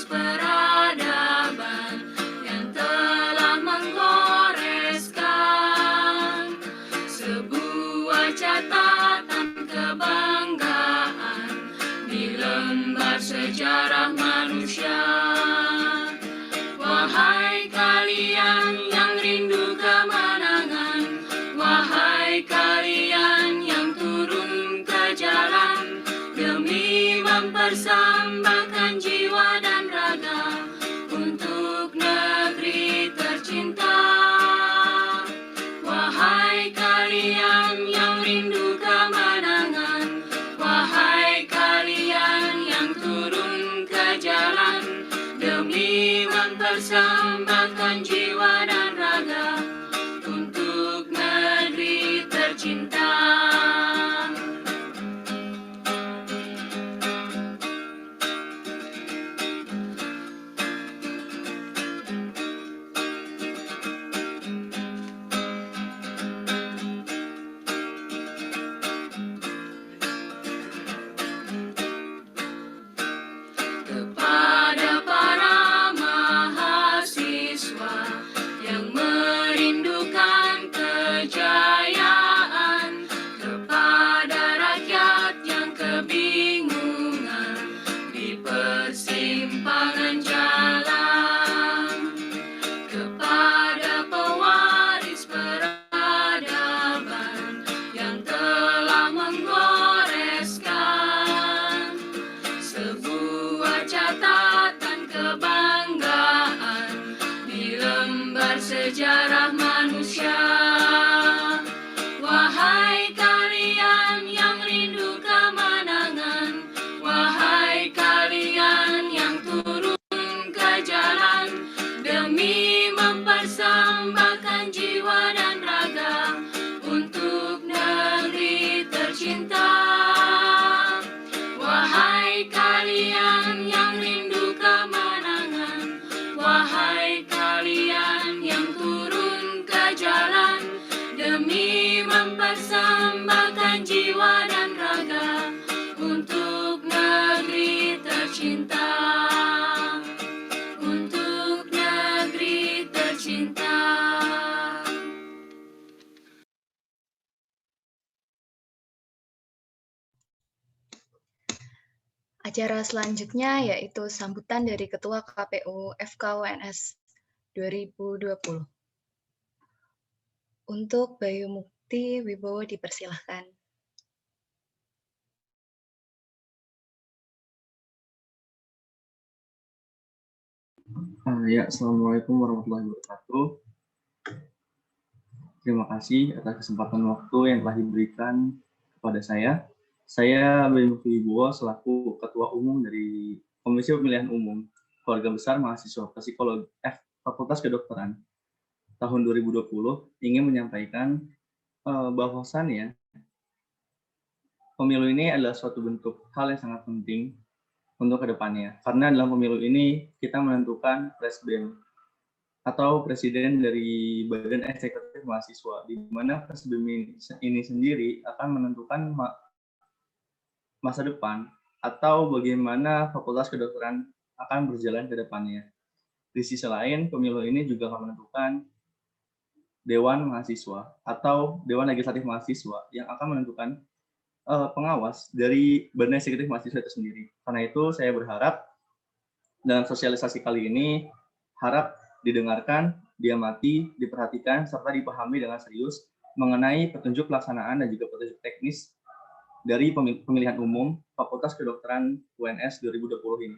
peradaban yang telah menggoreskan sebuah catatan kebanggaan di lembar sejarah manusia. Wahai kalian yang rindu kemenangan, wahai kalian yang turun ke jalan demi mempersembahkan jiwa dan raga untuk negeri tercinta. Wahai kalian yang rindu kemenangan, wahai kalian yang turun ke jalan demi mempersembahkan jiwa dan raga untuk negeri tercinta. Kepada para mahasiswa yang merindukan kejayaan, kepada rakyat yang kebingungan di persimpangan jalan, kepada pewaris peradaban yang telah menggoreskan sebuah catatan kebanggaan di lembar sejarah manusia. Wahai kalian yang rindu kemenangan, wahai kalian yang turun ke jalan demi mempersembahkan jiwa dan raga untuk negeri tercinta. Wahai kalian yang rindu kemenangan, wahai kalian yang turun ke jalan demi mempersembahkan jiwa dan raga untuk negeri tercinta. Untuk negeri tercinta. Acara selanjutnya yaitu sambutan dari Ketua KPU FKUNS 2020. Untuk Bayu Mukti Wibowo dipersilahkan. Ya, Assalamualaikum warahmatullahi wabarakatuh. Terima kasih atas kesempatan waktu yang telah diberikan kepada saya. Saya Bayu Mukti Wibowo selaku Ketua Umum dari Komisi Pemilihan Umum Keluarga Besar Mahasiswa Psikologi Fakultas Kedokteran tahun 2020 ingin menyampaikan bahwasannya pemilu ini adalah suatu bentuk hal yang sangat penting untuk kedepannya. Karena dalam pemilu ini kita menentukan presbem atau presiden dari Badan Eksekutif Mahasiswa, di mana presbem ini sendiri akan menentukan masa depan atau bagaimana Fakultas Kedokteran akan berjalan ke depannya. Di sisi lain, pemilu ini juga akan menentukan Dewan Mahasiswa atau Dewan Legislatif Mahasiswa yang akan menentukan pengawas dari Badan Eksekutif Mahasiswa itu sendiri. Karena itu saya berharap dalam sosialisasi kali ini harap didengarkan, diamati, diperhatikan, serta dipahami dengan serius mengenai petunjuk pelaksanaan dan juga petunjuk teknis dari pemilihan umum Fakultas Kedokteran UNS 2020 ini.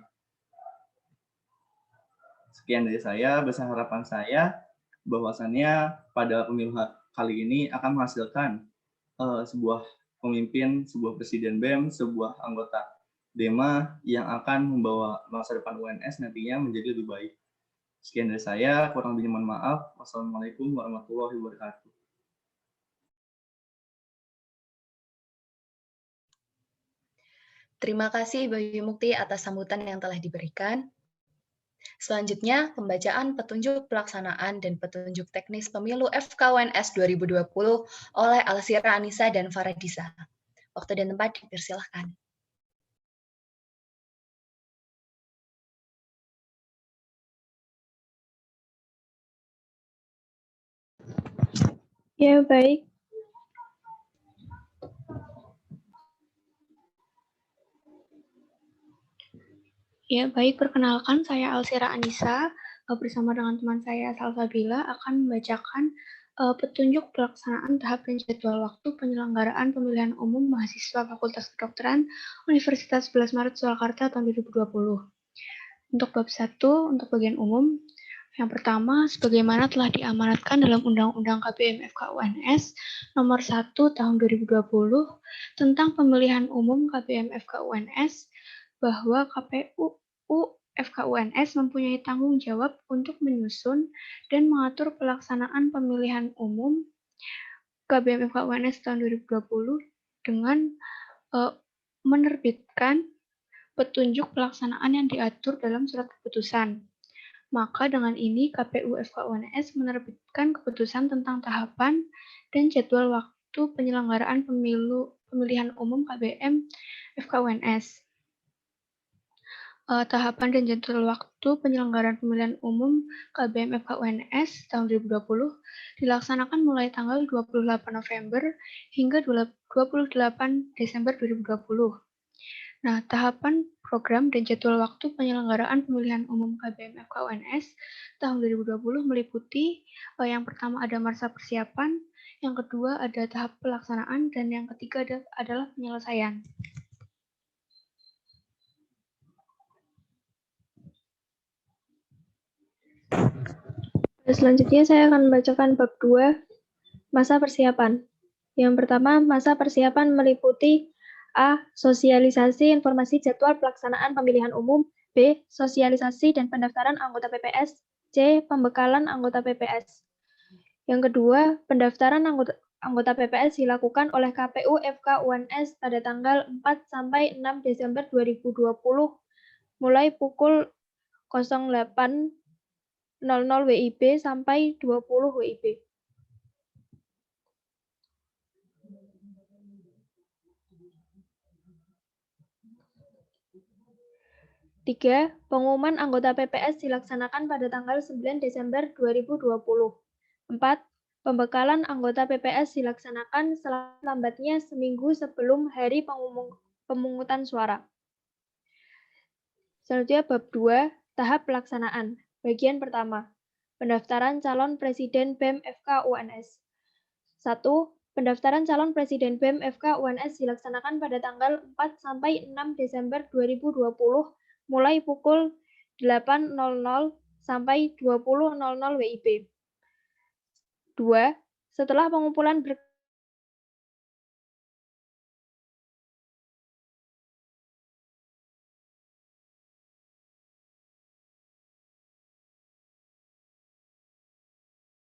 Sekian dari saya, besar harapan saya bahwasannya pada pemilu kali ini akan menghasilkan sebuah pemimpin, sebuah presiden BEM, sebuah anggota DEMA yang akan membawa masa depan UNS nantinya menjadi lebih baik. Sekian dari saya, kurang lebihnya mohon maaf. Wassalamualaikum warahmatullahi wabarakatuh. Terima kasih Bayu Mukti atas sambutan yang telah diberikan. Selanjutnya, pembacaan petunjuk pelaksanaan dan petunjuk teknis pemilu FKUNS 2020 oleh Alsira Anissa dan Faradisa. Waktu dan tempat dipersilahkan. Ya, baik. Ya, baik. Perkenalkan, saya Alsira Anissa. Bersama dengan teman saya Salsabila akan membacakan petunjuk pelaksanaan tahap dan jadwal waktu penyelenggaraan pemilihan umum mahasiswa Fakultas Kedokteran Universitas 11 Maret Surakarta tahun 2020. Untuk bab 1, untuk bagian umum, yang pertama, sebagaimana telah diamanatkan dalam Undang-Undang KBM FKUNS Nomor 1 Tahun 2020 tentang Pemilihan Umum KBM FKUNS, bahwa KPU FKUNS mempunyai tanggung jawab untuk menyusun dan mengatur pelaksanaan pemilihan umum KBM FKUNS tahun 2020 dengan menerbitkan petunjuk pelaksanaan yang diatur dalam surat keputusan. Maka dengan ini KPU FKUNS menerbitkan keputusan tentang tahapan dan jadwal waktu penyelenggaraan pemilihan umum KBM FKUNS. Tahapan dan jadwal waktu penyelenggaraan pemilihan umum KBM FKUNS tahun 2020 dilaksanakan mulai tanggal 28 November hingga 28 Desember 2020. Nah, tahapan, program, dan jadwal waktu penyelenggaraan pemilihan umum KBM FKUNS tahun 2020 meliputi yang pertama ada masa persiapan, yang kedua ada tahap pelaksanaan, dan yang ketiga adalah penyelesaian. Selanjutnya saya akan membacakan bab 2, masa persiapan. Yang pertama, masa persiapan meliputi A. Sosialisasi informasi jadwal pelaksanaan pemilihan umum. B. Sosialisasi dan pendaftaran anggota PPS. C. Pembekalan anggota PPS. Yang kedua, pendaftaran anggota PPS dilakukan oleh KPU FKUNS pada tanggal 4 sampai 6 Desember 2020 mulai pukul 08.00 WIB sampai 20 WIB. Tiga, pengumuman anggota PPS dilaksanakan pada tanggal 9 Desember 2020. 4. Pembekalan anggota PPS dilaksanakan selambatnya seminggu sebelum hari pemungutan suara. Selanjutnya bab 2, tahap pelaksanaan. Bagian pertama, pendaftaran calon presiden BEM FK UNS. 1. Pendaftaran calon presiden BEM FK UNS dilaksanakan pada tanggal 4 sampai 6 Desember 2020 mulai pukul 8.00 sampai 20.00 WIB. 2. Setelah pengumpulan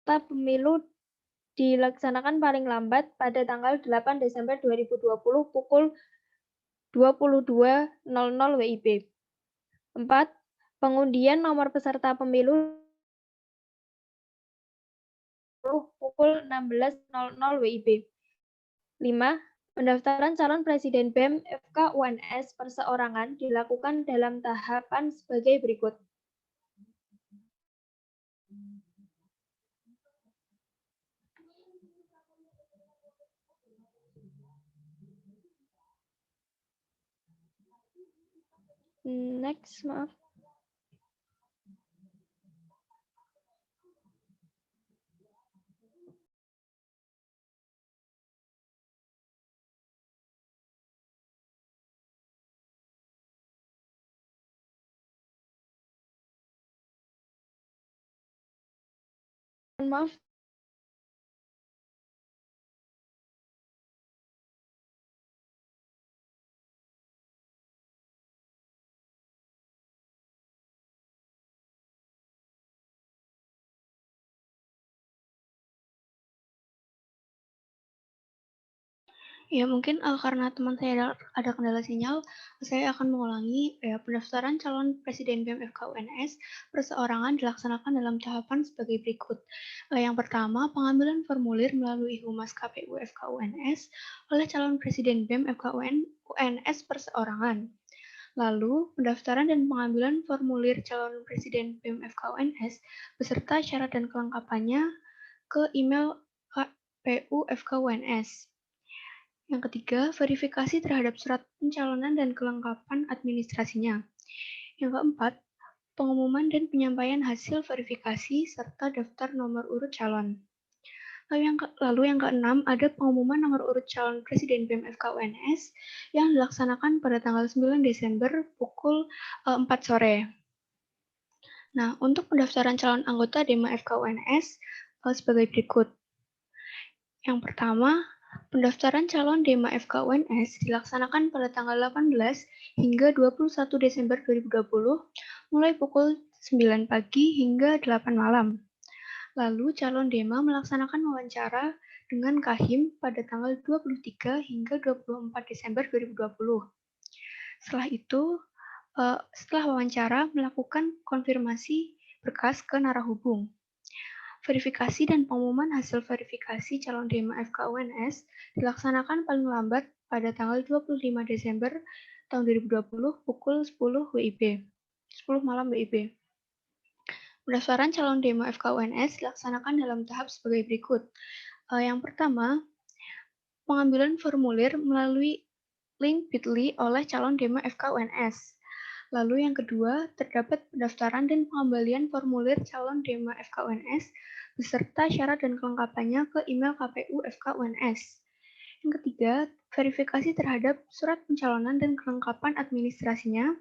pemilu dilaksanakan paling lambat pada tanggal 8 Desember 2020 pukul 22.00 WIB. 4. Pengundian nomor peserta pemilu pukul 16.00 WIB. 5. Pendaftaran calon presiden BEM FK UNS perseorangan dilakukan dalam tahapan sebagai berikut. Next, maaf. Maaf. Ya, mungkin karena teman saya ada kendala sinyal, saya akan mengulangi. Pendaftaran calon presiden BEM FKUNS perseorangan dilaksanakan dalam tahapan sebagai berikut. Yang pertama, pengambilan formulir melalui Humas KPU FKUNS oleh calon presiden BEM FKUNS perseorangan. Lalu, pendaftaran dan pengambilan formulir calon presiden BEM FKUNS beserta syarat dan kelengkapannya ke email KPU FK-UNS. Yang ketiga, verifikasi terhadap surat pencalonan dan kelengkapan administrasinya. Yang keempat, pengumuman dan penyampaian hasil verifikasi serta daftar nomor urut calon. Lalu yang keenam, ada pengumuman nomor urut calon Presiden BEM FK-UNS yang dilaksanakan pada tanggal 9 Desember pukul 4 sore. Nah, untuk pendaftaran calon anggota DEMA FK-UNS sebagai berikut. Yang pertama, pendaftaran calon DEMA FK-UNS dilaksanakan pada tanggal 18 hingga 21 Desember 2020, mulai pukul 9 pagi hingga 8 malam. Lalu calon DEMA melaksanakan wawancara dengan Kahim pada tanggal 23 hingga 24 Desember 2020. Setelah itu, setelah wawancara melakukan konfirmasi berkas ke narahubung. Verifikasi dan pengumuman hasil verifikasi calon DEMA FK-UNS dilaksanakan paling lambat pada tanggal 25 Desember tahun 2020 pukul 10 WIB. 10 malam WIB. Pendaftaran calon DEMA FK-UNS dilaksanakan dalam tahap sebagai berikut. Yang pertama, pengambilan formulir melalui link bit.ly oleh calon DEMA FK-UNS. Lalu yang kedua, terdapat pendaftaran dan pengembalian formulir calon DEMA FK-UNS beserta syarat dan kelengkapannya ke email KPU FK-UNS. Yang ketiga, verifikasi terhadap surat pencalonan dan kelengkapan administrasinya.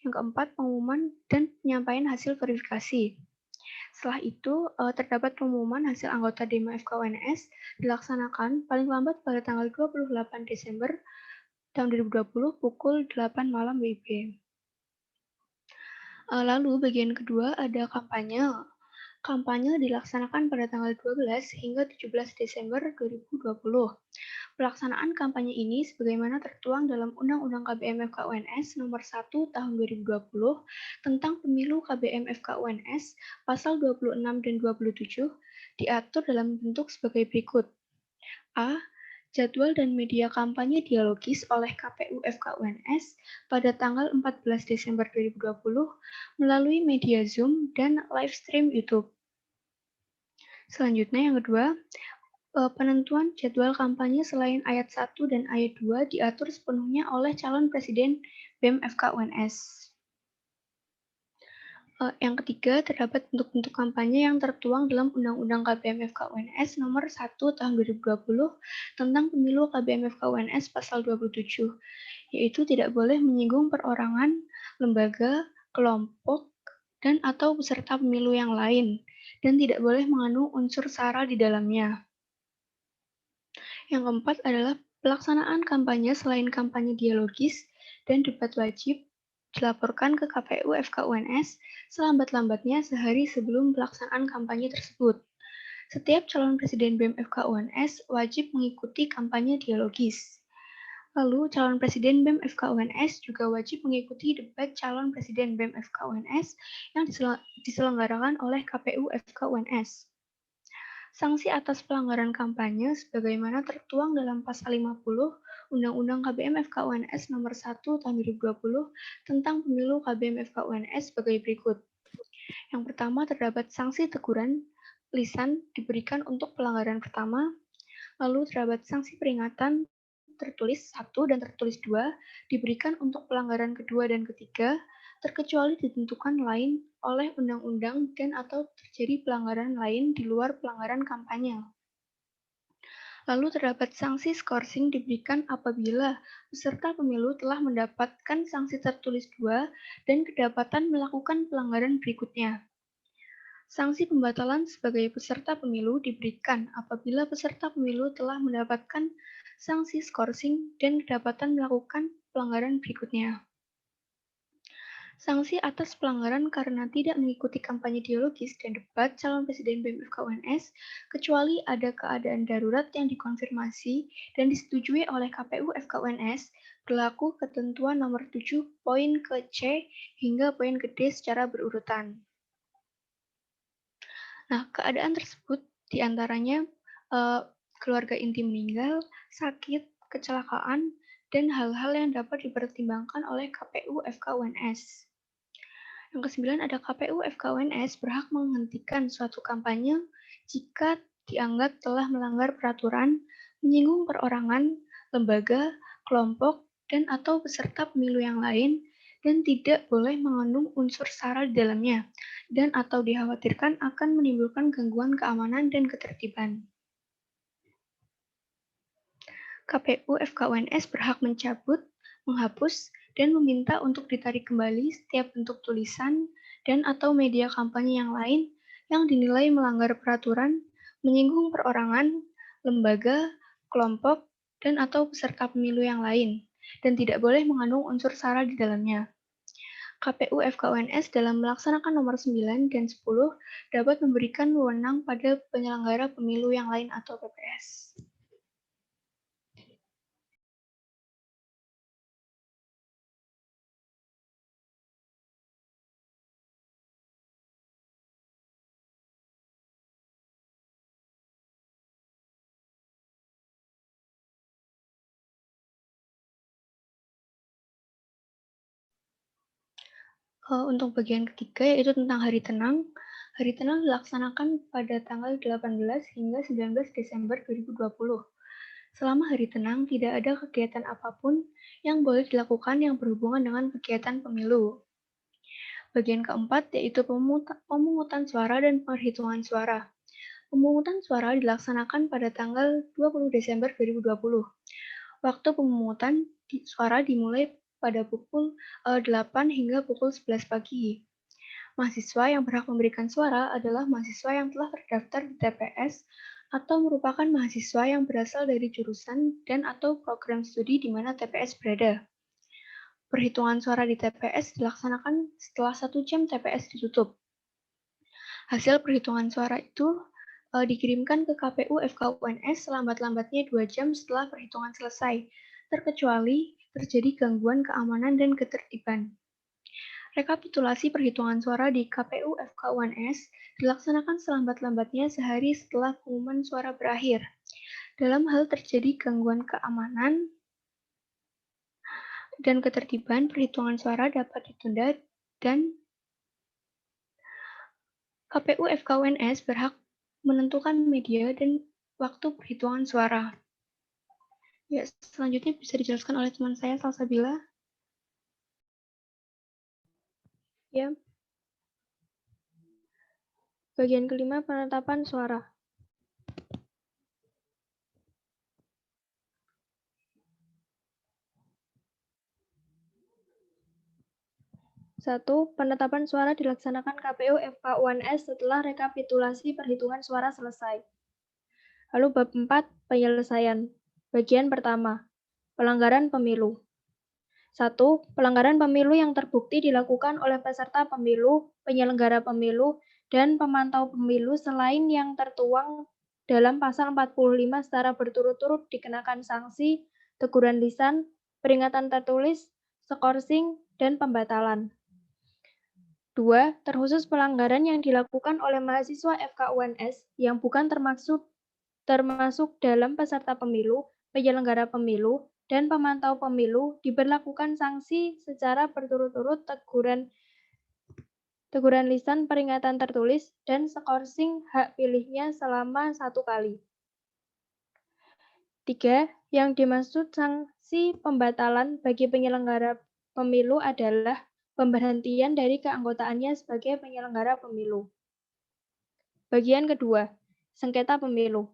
Yang keempat, pengumuman dan penyampaian hasil verifikasi. Setelah itu, terdapat pengumuman hasil anggota DEMA FK-UNS dilaksanakan paling lambat pada tanggal 28 Desember tahun 2020 pukul 8 malam WIB. Lalu bagian kedua ada kampanye. Kampanye dilaksanakan pada tanggal 12 hingga 17 Desember 2020. Pelaksanaan kampanye ini sebagaimana tertuang dalam Undang-Undang KBM FK-UNS Nomor 1 Tahun 2020 tentang Pemilu KBM FK-UNS Pasal 26 dan 27 diatur dalam bentuk sebagai berikut. A. Jadwal dan media kampanye dialogis oleh KPU FK-UNS pada tanggal 14 Desember 2020 melalui media Zoom dan live stream YouTube. Selanjutnya yang kedua, penentuan jadwal kampanye selain ayat 1 dan ayat 2 diatur sepenuhnya oleh calon presiden BEM FK-UNS. Yang ketiga, terdapat bentuk-bentuk kampanye yang tertuang dalam Undang-Undang KBM FK-UNS Nomor 1 Tahun 2020 tentang Pemilu KBM FK-UNS Pasal 27, yaitu tidak boleh menyinggung perorangan, lembaga, kelompok, dan atau peserta pemilu yang lain, dan tidak boleh mengandung unsur SARA di dalamnya. Yang keempat adalah pelaksanaan kampanye selain kampanye dialogis dan debat wajib dilaporkan ke KPU FK-UNS selambat-lambatnya sehari sebelum pelaksanaan kampanye tersebut. Setiap calon presiden BEM FK-UNS wajib mengikuti kampanye dialogis. Lalu, calon presiden BEM FK-UNS juga wajib mengikuti debat calon presiden BEM FK-UNS yang diselenggarakan oleh KPU FK-UNS. Sanksi atas pelanggaran kampanye sebagaimana tertuang dalam Pasal 50 Undang-Undang KBM FK-UNS Nomor 1 Tahun 2020 tentang Pemilu KBM FK-UNS sebagai berikut. Yang pertama, terdapat sanksi teguran lisan diberikan untuk pelanggaran pertama, lalu terdapat sanksi peringatan tertulis 1 dan tertulis 2 diberikan untuk pelanggaran kedua dan ketiga, terkecuali ditentukan lain oleh undang-undang dan atau terjadi pelanggaran lain di luar pelanggaran kampanye. Lalu terdapat sanksi skorsing diberikan apabila peserta pemilu telah mendapatkan sanksi tertulis 2 dan kedapatan melakukan pelanggaran berikutnya. Sanksi pembatalan sebagai peserta pemilu diberikan apabila peserta pemilu telah mendapatkan sanksi skorsing dan kedapatan melakukan pelanggaran berikutnya. Sanksi atas pelanggaran karena tidak mengikuti kampanye dialogis dan debat calon presiden BEM FK-UNS kecuali ada keadaan darurat yang dikonfirmasi dan disetujui oleh KPU FK-UNS berlaku ketentuan nomor 7 poin ke C hingga poin ke D secara berurutan. Nah, keadaan tersebut diantaranya keluarga inti meninggal, sakit, kecelakaan, dan hal-hal yang dapat dipertimbangkan oleh KPU FK-UNS. Yang kesembilan ada KPU FK-UNS berhak menghentikan suatu kampanye jika dianggap telah melanggar peraturan, menyinggung perorangan, lembaga, kelompok, dan atau peserta pemilu yang lain, dan tidak boleh mengandung unsur SARA di dalamnya, dan atau dikhawatirkan akan menimbulkan gangguan keamanan dan ketertiban. KPU FKUNS berhak mencabut, menghapus, dan meminta untuk ditarik kembali setiap bentuk tulisan dan atau media kampanye yang lain yang dinilai melanggar peraturan, menyinggung perorangan, lembaga, kelompok, dan atau peserta pemilu yang lain, dan tidak boleh mengandung unsur SARA di dalamnya. KPU FKUNS dalam melaksanakan nomor 9 dan 10 dapat memberikan wewenang pada penyelenggara pemilu yang lain atau PPS. Untuk bagian ketiga yaitu tentang hari tenang. Hari tenang dilaksanakan pada tanggal 18 hingga 19 Desember 2020. Selama hari tenang, tidak ada kegiatan apapun yang boleh dilakukan yang berhubungan dengan kegiatan pemilu. Bagian keempat yaitu pemungutan suara dan perhitungan suara. Pemungutan suara dilaksanakan pada tanggal 20 Desember 2020. Waktu pemungutan suara dimulai pada pukul 8 hingga pukul 11 pagi. Mahasiswa yang berhak memberikan suara adalah mahasiswa yang telah terdaftar di TPS atau merupakan mahasiswa yang berasal dari jurusan dan atau program studi di mana TPS berada. Perhitungan suara di TPS dilaksanakan setelah 1 jam TPS ditutup. Hasil perhitungan suara itu dikirimkan ke KPU FKUNS selambat-lambatnya 2 jam setelah perhitungan selesai, terkecuali terjadi gangguan keamanan dan ketertiban. Rekapitulasi perhitungan suara di KPU FKUNS dilaksanakan selambat-lambatnya sehari setelah pengumuman suara berakhir. Dalam hal terjadi gangguan keamanan dan ketertiban, perhitungan suara dapat ditunda dan KPU FKUNS berhak menentukan media dan waktu perhitungan suara. Ya, selanjutnya bisa dijelaskan oleh teman saya, Salsabila. Ya. Bagian kelima, penetapan suara. Satu, penetapan suara dilaksanakan KPU FKUNS setelah rekapitulasi perhitungan suara selesai. Lalu bab 4, penyelesaian. Bagian pertama, pelanggaran pemilu. 1. Pelanggaran pemilu yang terbukti dilakukan oleh peserta pemilu, penyelenggara pemilu, dan pemantau pemilu selain yang tertuang dalam pasal 45 secara berturut-turut dikenakan sanksi, teguran lisan, peringatan tertulis, skorsing, dan pembatalan. 2. Terkhusus pelanggaran yang dilakukan oleh mahasiswa FKUNS yang bukan termasuk dalam peserta pemilu, penyelenggara pemilu, dan pemantau pemilu diberlakukan sanksi secara berturut-turut teguran lisan, peringatan tertulis, dan skorsing hak pilihnya selama 1 kali. 3. Yang dimaksud sanksi pembatalan bagi penyelenggara pemilu adalah pemberhentian dari keanggotaannya sebagai penyelenggara pemilu. Bagian kedua, sengketa pemilu.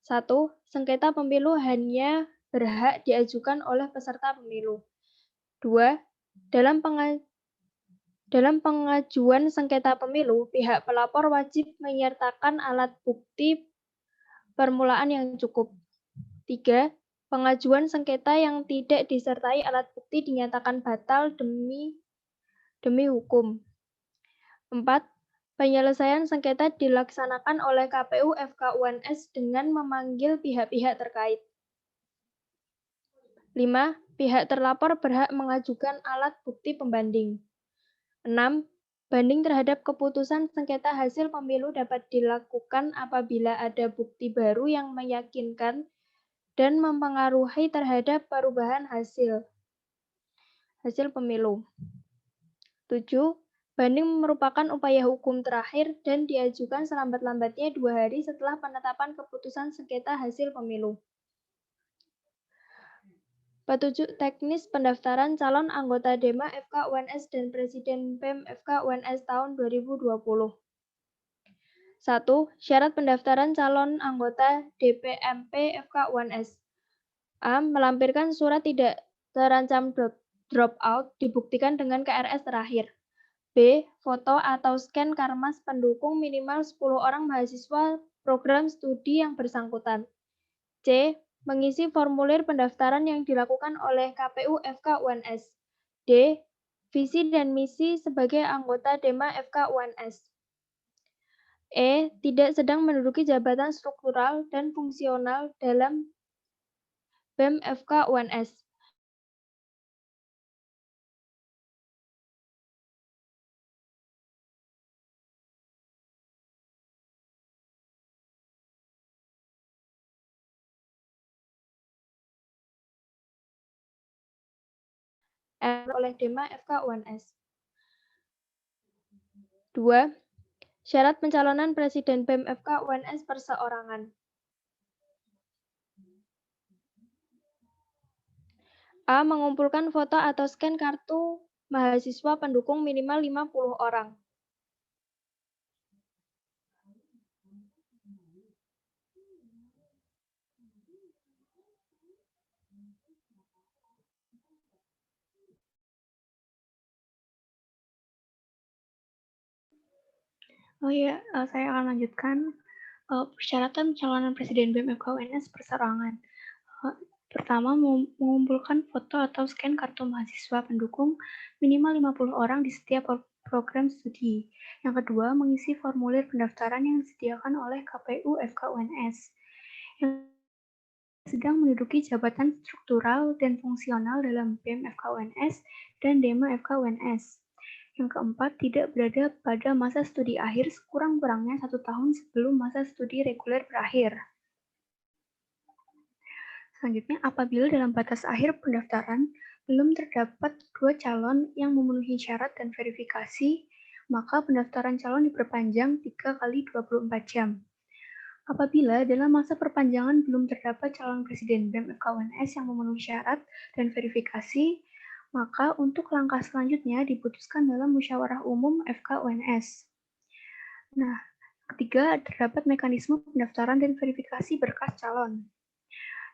1. Sengketa pemilu hanya berhak diajukan oleh peserta pemilu. 2. Dalam pengajuan sengketa pemilu, pihak pelapor wajib menyertakan alat bukti permulaan yang cukup. 3. Pengajuan sengketa yang tidak disertai alat bukti dinyatakan batal demi hukum. 4. Penyelesaian sengketa dilaksanakan oleh KPU FKUNS dengan memanggil pihak-pihak terkait. 5. Pihak terlapor berhak mengajukan alat bukti pembanding. 6. Banding terhadap keputusan sengketa hasil pemilu dapat dilakukan apabila ada bukti baru yang meyakinkan dan mempengaruhi terhadap perubahan hasil pemilu. 7. Banding merupakan upaya hukum terakhir dan diajukan selambat-lambatnya 2 hari setelah penetapan keputusan sengketa hasil pemilu. Petunjuk teknis pendaftaran calon anggota DEMA FK UNS dan Presiden BEM FK UNS tahun 2020. 1. Syarat pendaftaran calon anggota DPMP FK UNS. A. Melampirkan surat tidak terancam drop out dibuktikan dengan KRS terakhir. B. Foto atau scan Karmas pendukung minimal 10 orang mahasiswa program studi yang bersangkutan. C. Mengisi formulir pendaftaran yang dilakukan oleh KPU FK UNS. D. Visi dan misi sebagai anggota DEMA FK UNS. E. Tidak sedang menduduki jabatan struktural dan fungsional dalam BEM FK UNS. Oleh DEMA FK UNS. 2. Syarat pencalonan Presiden BEM FK UNS perseorangan. A. Mengumpulkan foto atau scan kartu mahasiswa pendukung minimal 50 orang. Saya akan lanjutkan persyaratan pencalonan Presiden BEM FK UNS perseorangan. Pertama, mengumpulkan foto atau scan kartu mahasiswa pendukung minimal 50 orang di setiap program studi. Yang kedua, mengisi formulir pendaftaran yang disediakan oleh KPU FK UNS. Yang sedang menduduki jabatan struktural dan fungsional dalam BEM FK UNS dan DEMA FK UNS. Yang keempat, tidak berada pada masa studi akhir sekurang-kurangnya 1 tahun sebelum masa studi reguler berakhir. Selanjutnya, apabila dalam batas akhir pendaftaran belum terdapat 2 calon yang memenuhi syarat dan verifikasi, maka pendaftaran calon diperpanjang 3 kali 24 jam. Apabila dalam masa perpanjangan belum terdapat calon presiden BEM FK UNS yang memenuhi syarat dan verifikasi, maka untuk langkah selanjutnya diputuskan dalam musyawarah umum FK UNS. Nah, ketiga, terdapat mekanisme pendaftaran dan verifikasi berkas calon.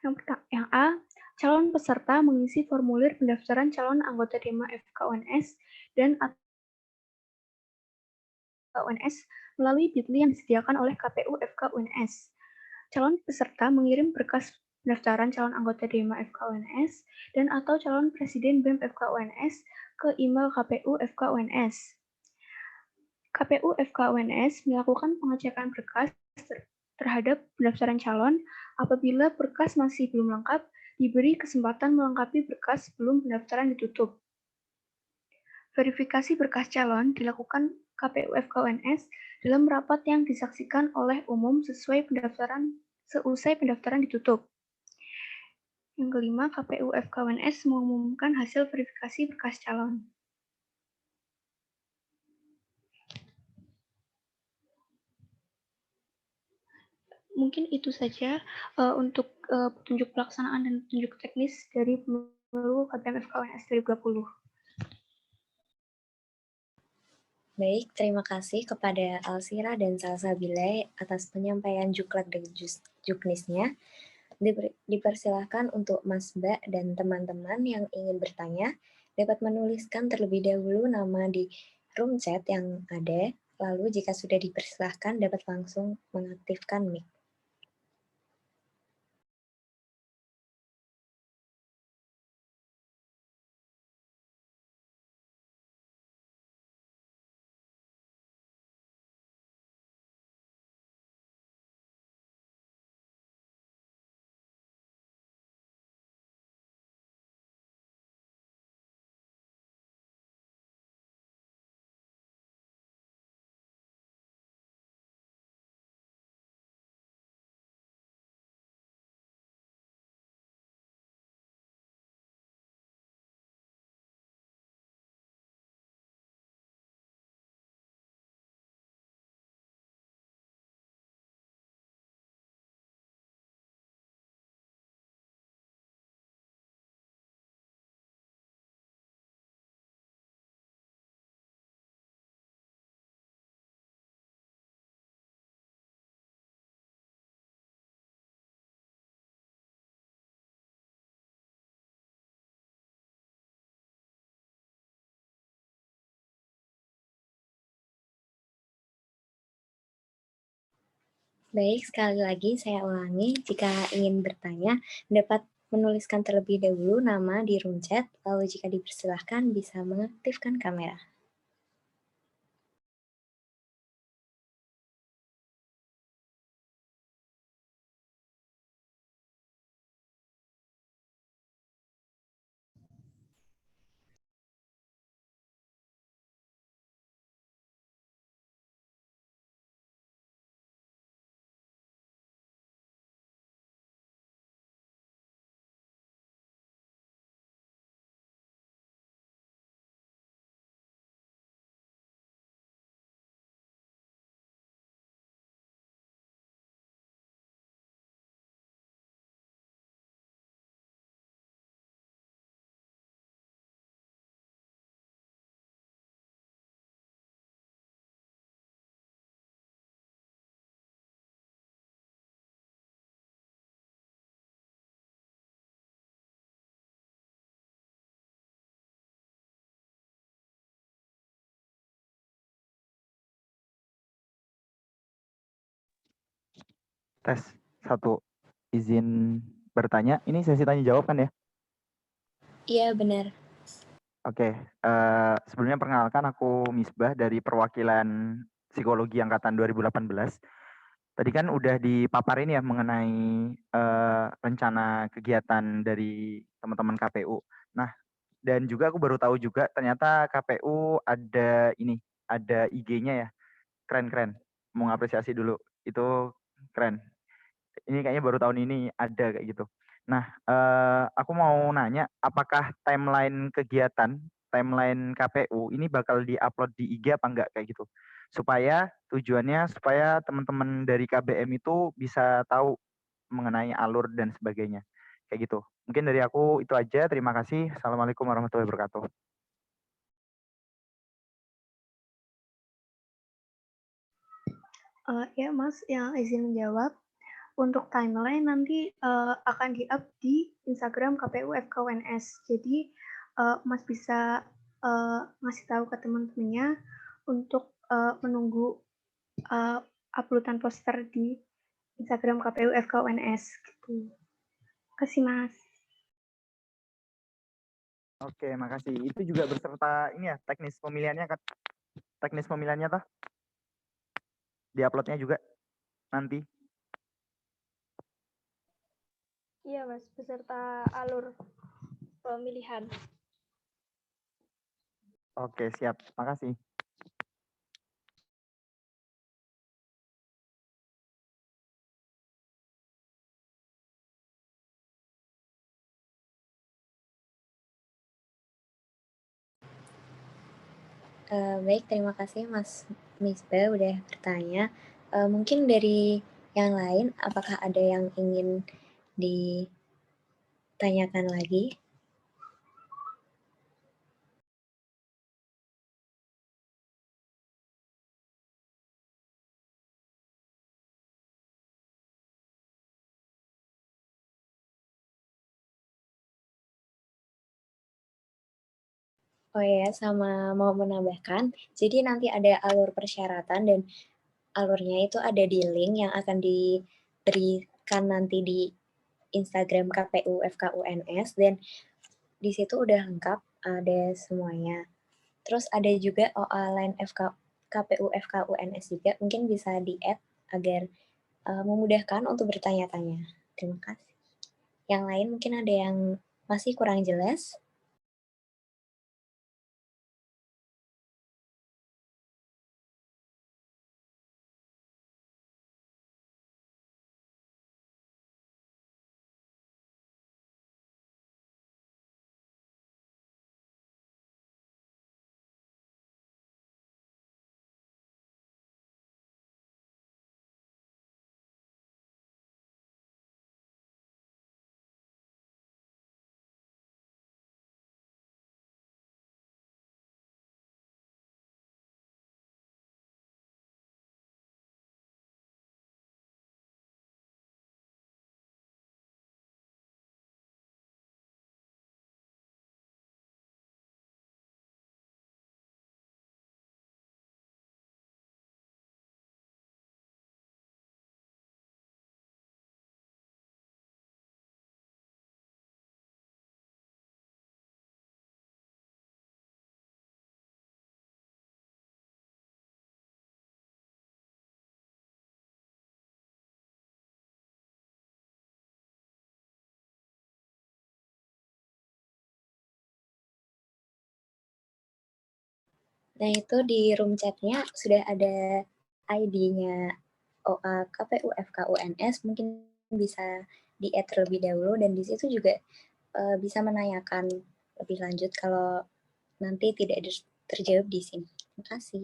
Yang A, calon peserta mengisi formulir pendaftaran calon anggota DEMA FK UNS dan UNS melalui Bitly yang disediakan oleh KPU FK UNS. Calon peserta mengirim berkas pendaftaran calon anggota DEMA FK UNS dan atau calon presiden BEM FK UNS ke email KPU FK UNS. KPU FK UNS melakukan pengecekan berkas terhadap pendaftaran calon. Apabila berkas masih belum lengkap, diberi kesempatan melengkapi berkas sebelum pendaftaran ditutup. Verifikasi berkas calon dilakukan KPU FK UNS dalam rapat yang disaksikan oleh umum seusai pendaftaran ditutup. Yang kelima, KPU FK UNS mengumumkan hasil verifikasi berkas calon. Mungkin itu saja untuk petunjuk pelaksanaan dan petunjuk teknis dari pemilu KPM FK UNS 2020. Baik, terima kasih kepada Alsira dan Salsabila atas penyampaian juklak dan juknisnya. Dipersilahkan untuk Mas Mbak dan teman-teman yang ingin bertanya dapat menuliskan terlebih dahulu nama di room chat yang ada, lalu jika sudah dipersilahkan dapat langsung mengaktifkan mic. Baik, sekali lagi saya ulangi, jika ingin bertanya, dapat menuliskan terlebih dahulu nama di room chat, lalu jika dipersilahkan bisa mengaktifkan kamera. Tes 1. Izin bertanya, ini sesi tanya jawab kan ya? Iya, benar. Oke, sebelumnya perkenalkan aku Misbah dari perwakilan psikologi angkatan 2018. Tadi kan udah dipaparin ya mengenai rencana kegiatan dari teman-teman KPU. Nah, dan juga aku baru tahu juga ternyata KPU ada ini, ada IG-nya ya. Keren-keren. Mau ngapresiasi dulu. Itu keren. Ini kayaknya baru tahun ini ada kayak gitu. Nah, aku mau nanya, apakah timeline KPU ini bakal diupload di IG apa enggak kayak gitu? Supaya tujuannya supaya teman-teman dari KBM itu bisa tahu mengenai alur dan sebagainya. Kayak gitu. Mungkin dari aku itu aja. Terima kasih. Assalamualaikum warahmatullahi wabarakatuh. Ya Mas, yang izin menjawab. Untuk timeline nanti akan di-up di Instagram KPU FKUNS. Jadi Mas bisa ngasih tahu ke teman-temannya untuk menunggu uploadan poster di Instagram KPU FKUNS. Gitu. Terima kasih Mas. Oke, makasih. Itu juga berserta ini ya, teknis pemilihannya kan? Teknis pemilihannya toh? Di-uploadnya juga nanti. Iya, Mas, beserta alur pemilihan. Oke, siap. Makasih. Baik, terima kasih Mas Misbah udah bertanya. Mungkin dari yang lain, apakah ada yang ingin ditanyakan lagi? Oh ya, sama mau menambahkan, jadi nanti ada alur persyaratan dan alurnya itu ada di link yang akan diberikan nanti di Instagram KPU FKUNS dan di situ udah lengkap, ada semuanya. Terus ada juga OA line KPU FKUNS juga, mungkin bisa di-add agar memudahkan untuk bertanya-tanya. Terima kasih. Yang lain mungkin ada yang masih kurang jelas? Nah, itu di room chat-nya sudah ada ID-nya OA KPU FKUNS, mungkin bisa di-add terlebih dahulu, dan di situ juga bisa menanyakan lebih lanjut kalau nanti tidak terjawab di sini. Terima kasih.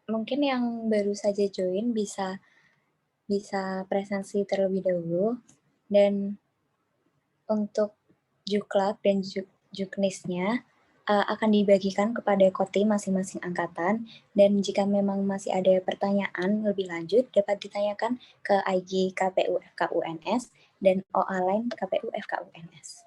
Mungkin yang baru saja join bisa presensi terlebih dahulu, dan untuk Juklak dan Juknisnya akan dibagikan kepada koti masing-masing angkatan, dan jika memang masih ada pertanyaan lebih lanjut dapat ditanyakan ke IG KPU FKUNS dan OA lain KPU FKUNS.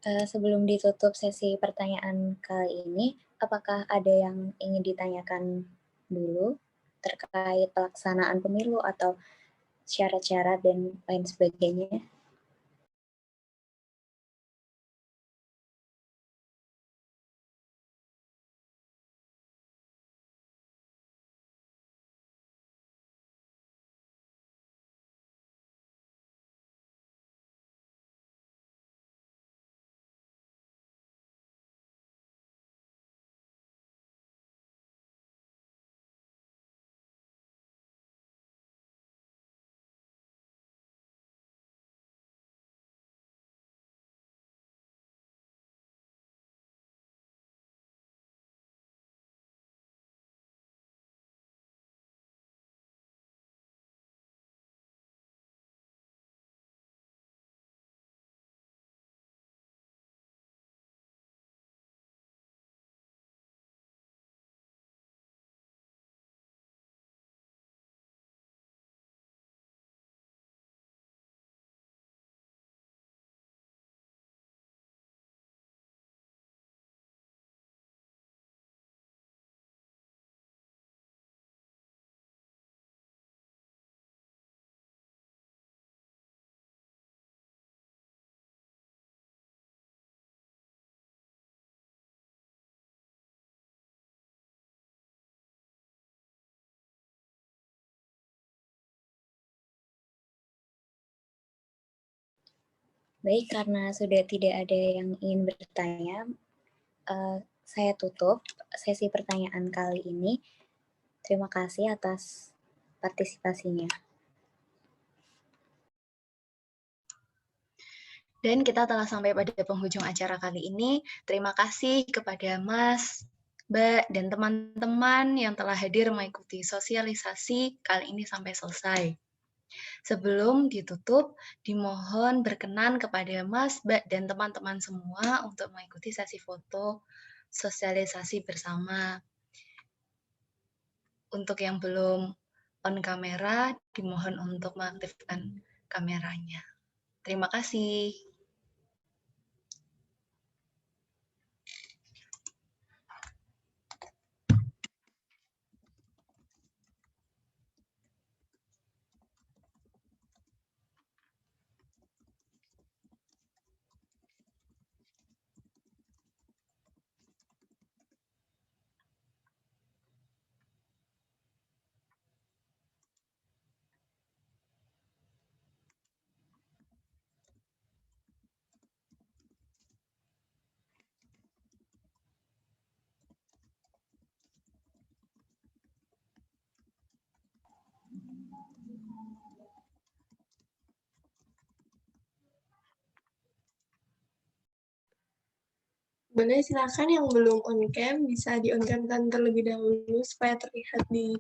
Sebelum ditutup sesi pertanyaan kali ini, apakah ada yang ingin ditanyakan dulu terkait pelaksanaan pemilu atau syarat-syarat dan lain sebagainya? Baik, karena sudah tidak ada yang ingin bertanya, saya tutup sesi pertanyaan kali ini. Terima kasih atas partisipasinya. Dan kita telah sampai pada penghujung acara kali ini. Terima kasih kepada Mas, Mbak, dan teman-teman yang telah hadir mengikuti sosialisasi kali ini sampai selesai. Sebelum ditutup, dimohon berkenan kepada Mas, Mbak, dan teman-teman semua untuk mengikuti sesi foto sosialisasi bersama. Untuk yang belum on kamera, dimohon untuk mengaktifkan kameranya. Terima kasih. Boleh silakan yang belum on cam bisa di on cam terlebih dahulu supaya terlihat di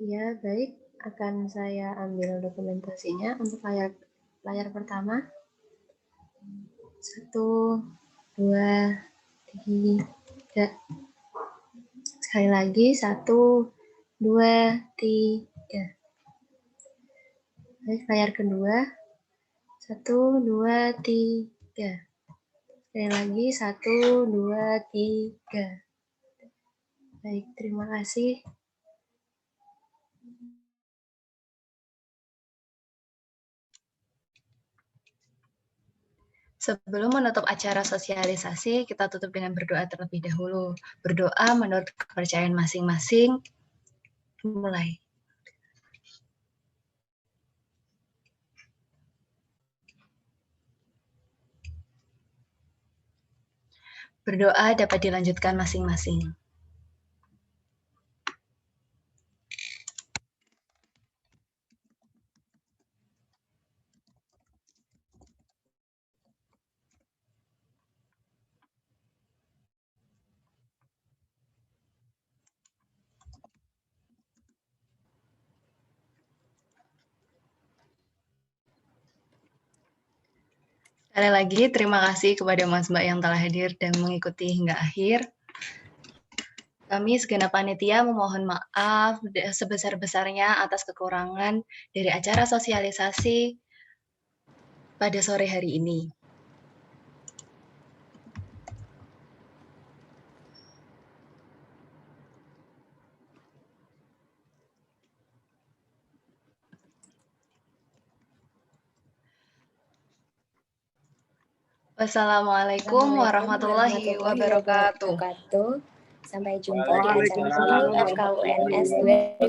Ya, baik. Akan saya ambil dokumentasinya untuk layar pertama. 1, 2, 3. Sekali lagi, 1, 2, 3. Baik, layar kedua. 1, 2, 3. Sekali lagi, 1, 2, 3. Baik, terima kasih. Sebelum menutup acara sosialisasi, kita tutup dengan berdoa terlebih dahulu. Berdoa menurut kepercayaan masing-masing. Mulai. Berdoa dapat dilanjutkan masing-masing. Sekali lagi, terima kasih kepada Mas Mbak yang telah hadir dan mengikuti hingga akhir. Kami segenap panitia memohon maaf sebesar-besarnya atas kekurangan dari acara sosialisasi pada sore hari ini. Wassalamualaikum warahmatullahi wabarakatuh. Sampai jumpa di acara pemilu FKUNS 2020.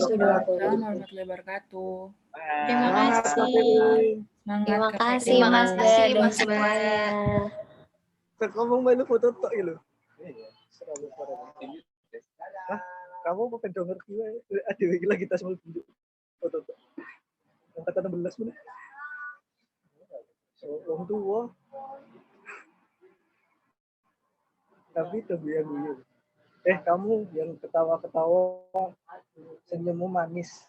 Terima kasih. Terima kasih Mas kasih, dan Mas semuanya. Ngomong malu foto tok gitu. Hah? Kamu mau pengen ngerti wae. Aduh iki lagi tas mau foto tok. Angkatan 16 menit. Wong tua. Tapi itu guyu. Kamu yang ketawa-ketawa, senyummu manis.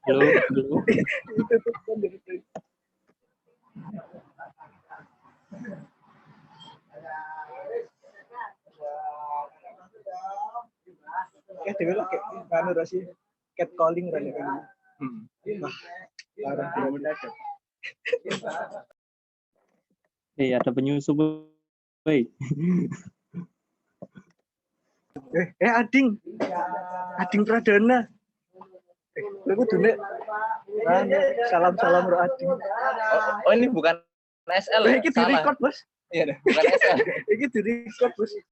Halo. Itu tuh kan dari dewe lah kayak nganu rasi catcalling rane kan. Wah, parah banget. Ada penyusup. Baik. Ading Pradana. Aku dunek. Salam-salam ro Ading. Oh, ini bukan SL. Iki di record, Bos. Iya, bukan SL. Iki di record, Bos.